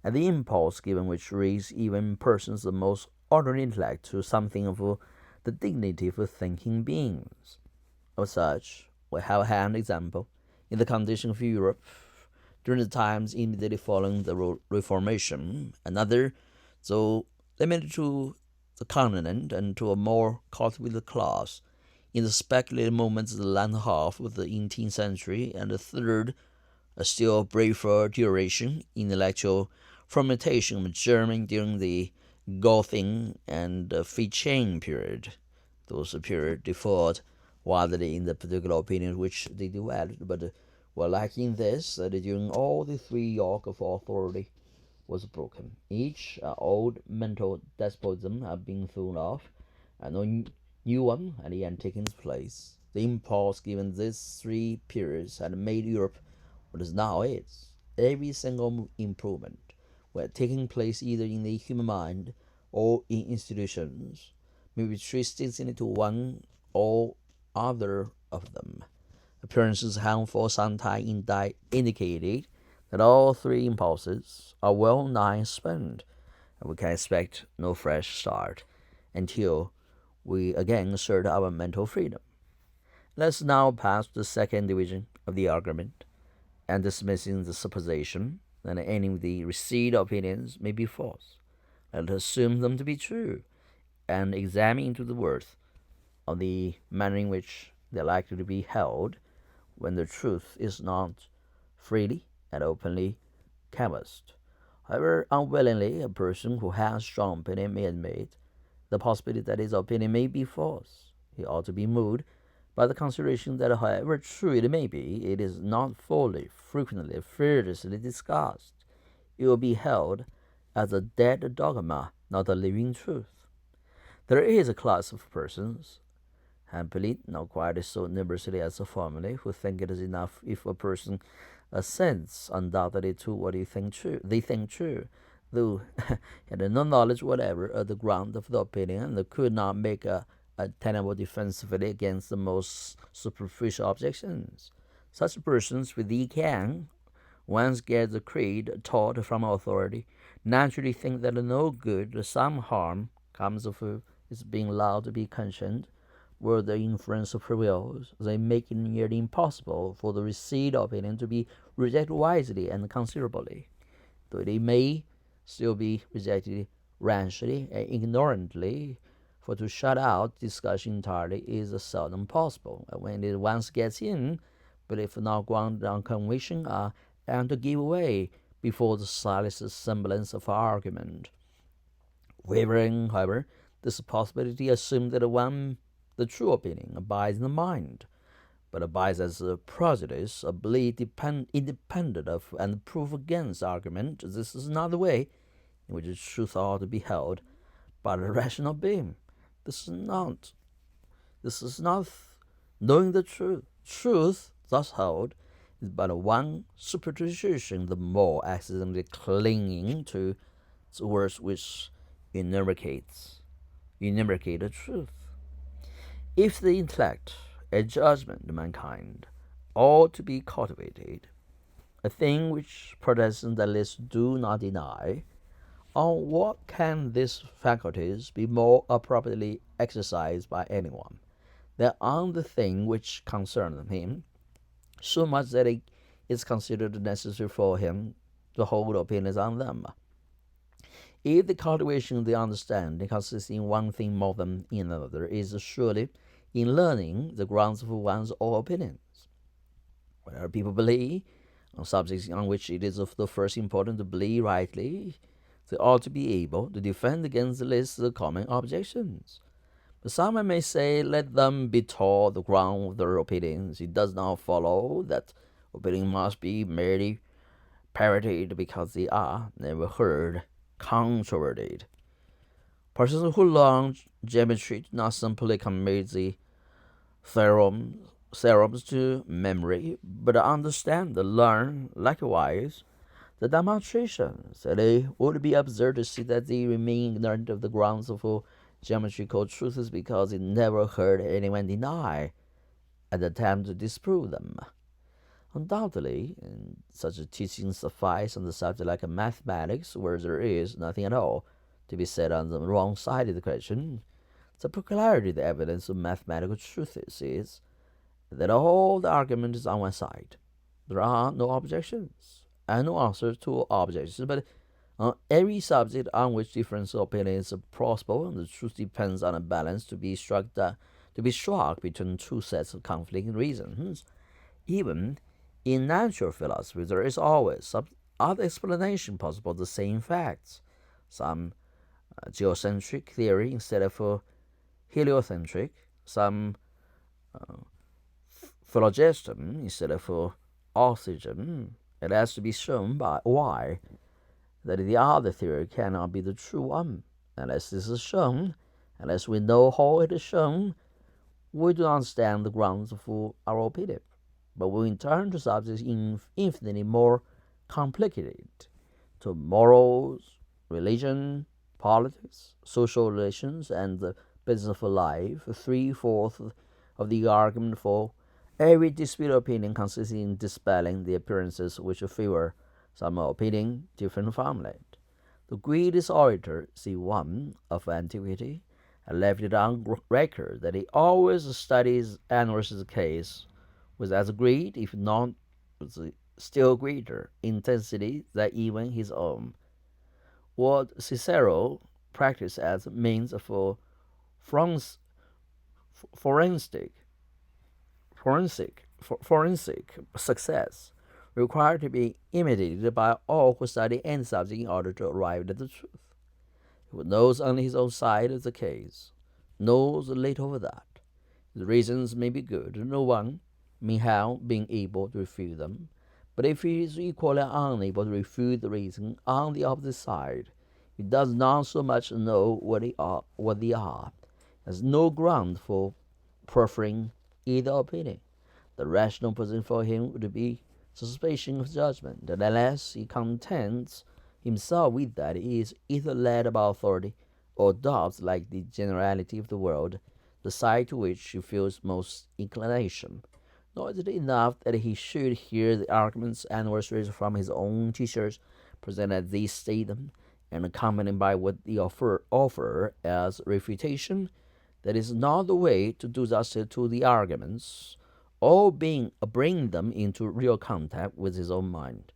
Speaker 1: and the impulse given which raised even persons of the most ordinary intellect to something of the dignity of thinking beings. Of such, we have had an example in the condition of Europe during the times immediately following the Reformation, another, though limited to the continent and to a more cultivated class, in the speculative moments of the latter half of the 18th century, and the third, a still briefer duration, intellectual fermentation of Germany during the Gothic and Fijian period. Those periods differed widely in the particular opinions which they developed, but were lacking this, that during all the three yoke of authority was broken. Each old mental despotism had been thrown off, and no new one had yet taken its place. The impulse given these three periods had made Europe what it now is. Every single improvement, whether taking place either in the human mind or in institutions, may be traced into one or other of them. Appearances have for some time indicated that all three impulses are well nigh spent, and we can expect no fresh start until we again assert our mental freedom. Let's now pass to the second division of the argument, and dismissing the supposition that any of the received opinions may be false. Let us assume them to be true, and examine into the worth of the manner in which they are likely to be held when the truth is not freely and openly canvassed. However unwillingly a person who has strong opinion may admit the possibility that his opinion may be false. He ought to be moved by the consideration that however true it may be, it is not fully, frequently, fearlessly discussed. It will be held as a dead dogma, not a living truth. There is a class of persons, happily not quite so numerously as formerly, who think it is enough if a person assents undoubtedly to what they think true, though had no knowledge whatever of the ground of the opinion, and could not make a tenable defensively against the most superficial objections. Such persons, if they can once get the creed taught from authority, naturally think that no good, some harm, comes of its being allowed to be conscient, where the influence prevails. They make it nearly impossible for the received opinion to be rejected wisely and considerably, though they may still be rejected rashly and ignorantly, for to shut out discussion entirely is seldom possible. And when it once gets in, belief not grounded on conviction are and to give way before the slightest semblance of argument. Wavering, however, this possibility assumes that the true opinion abides in the mind, but abides as a prejudice, a belief independent of and proof against argument. This is not the way in which the truth ought to be held by the rational being. This is not knowing the truth. Truth, thus held, is but one superstition, the more accidentally clinging to the words which enumerate the truth. If the intellect and judgment of mankind ought to be cultivated, a thing which Protestants at least do not deny, on what can these faculties be more appropriately exercised by anyone than on the thing which concerns him, so much that it is considered necessary for him to hold opinions on them? If the cultivation of the understanding consists in one thing more than in another, it is surely in learning the grounds of one's own opinions. Whatever people believe on subjects on which it is of the first importance to believe rightly, they ought to be able to defend against the least common objections. But some may say, let them be taught the ground of their opinions. It does not follow that opinions must be merely parroted because they are never heard controverted. Persons who learn geometry do not simply commit the theorems to memory, but understand and learn likewise the demonstrations. And it would be absurd to see that they remain ignorant of the grounds of geometrical truths because they never heard anyone deny and attempt to disprove them. Undoubtedly, such a teaching suffice on the subject like mathematics, where there is nothing at all to be said on the wrong side of the question. The peculiarity of the evidence of mathematical truth is that all the argument is on one side. There are no objections and no answers to objections, but on every subject on which difference of opinion is possible, the truth depends on a balance to be struck between two sets of conflicting reasons. Even in natural philosophy, there is always some other explanation possible of the same facts, some geocentric theory instead of heliocentric, some phlogiston instead of oxygen. It has to be shown by why that the other theory cannot be the true one. Unless this is shown, unless we know how it is shown, we do not understand the grounds for our opinion. But when we turn to subjects infinitely more complicated, to morals, religion, politics, social relations, and the business of life, 3/4 of the argument for every disputed opinion consists in dispelling the appearances which favor some opinion different from it. The greatest orator, C1 of antiquity, left it on record that he always studies analyzes the case with as great, if not with still greater intensity than even his own. What Cicero practiced as means for forensic success required to be imitated by all who study any subject in order to arrive at the truth. Who knows only his own side of the case, knows little of that. The reasons may be good, no one may have been able to refute them, but if he is equally unable to refute the reason on the opposite side, he does not so much know what they are, has no ground for preferring either opinion. The rational position for him would be suspicion of judgment, and unless he contents himself with that, he is either led by authority or adopts, like the generality of the world, the side to which he feels most inclination. Nor is it enough that he should hear the arguments and adversaries from his own teachers present as they state them, and accompanied by what they offer as refutation. That is not the way to do justice to the arguments, or bring them into real contact with his own mind.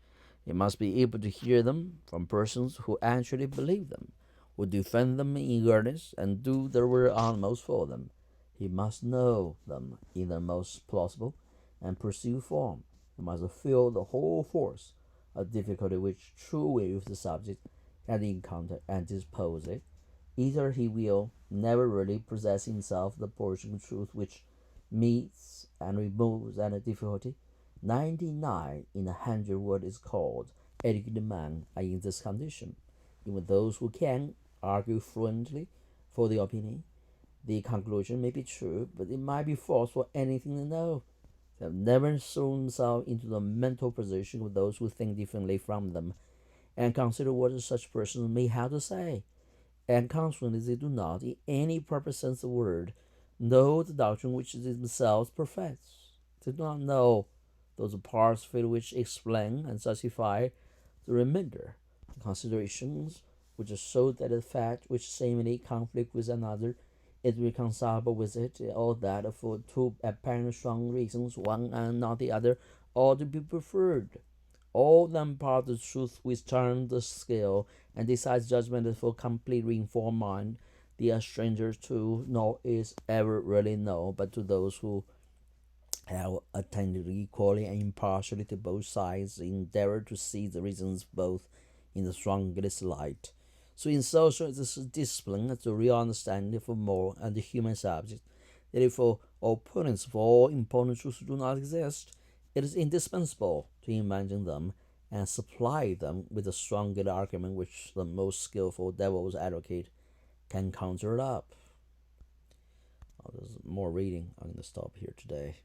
Speaker 1: He must be able to hear them from persons who actually believe them, who defend them in earnest, and do their very utmost for them. He must know them in their most plausible and perceived form. He must feel the whole force of difficulty which true way of the subject can encounter and dispose it. Either he will never really possess himself the portion of truth which meets and removes any difficulty. 99 in 100 what is called educated men are in this condition. Even those who can argue fluently for the opinion, the conclusion may be true, but it might be false for anything they know. They have never thrown themselves into the mental position of those who think differently from them, and consider what such persons may have to say. And consequently, they do not, in any proper sense of the word, know the doctrine which they themselves profess. They do not know those parts of it which explain and justify the remainder, the considerations which show that a fact which seemingly conflict with another is reconcilable with it, or that for two apparent strong reasons, one and not the other, ought to be preferred. All them part of the truth which turn the scale and decides judgment for completely informed mind. They are strangers to, nor is ever really known, but to those who have attended equally and impartially to both sides, endeavor to see the reasons both in the strongest light. So in social discipline, as a real understanding for moral and the human subject, that if opponents of all important truths do not exist, it is indispensable to imagine them and supply them with a stronger argument which the most skillful devil's advocate can conjure up. There's more reading. I'm going to stop here today.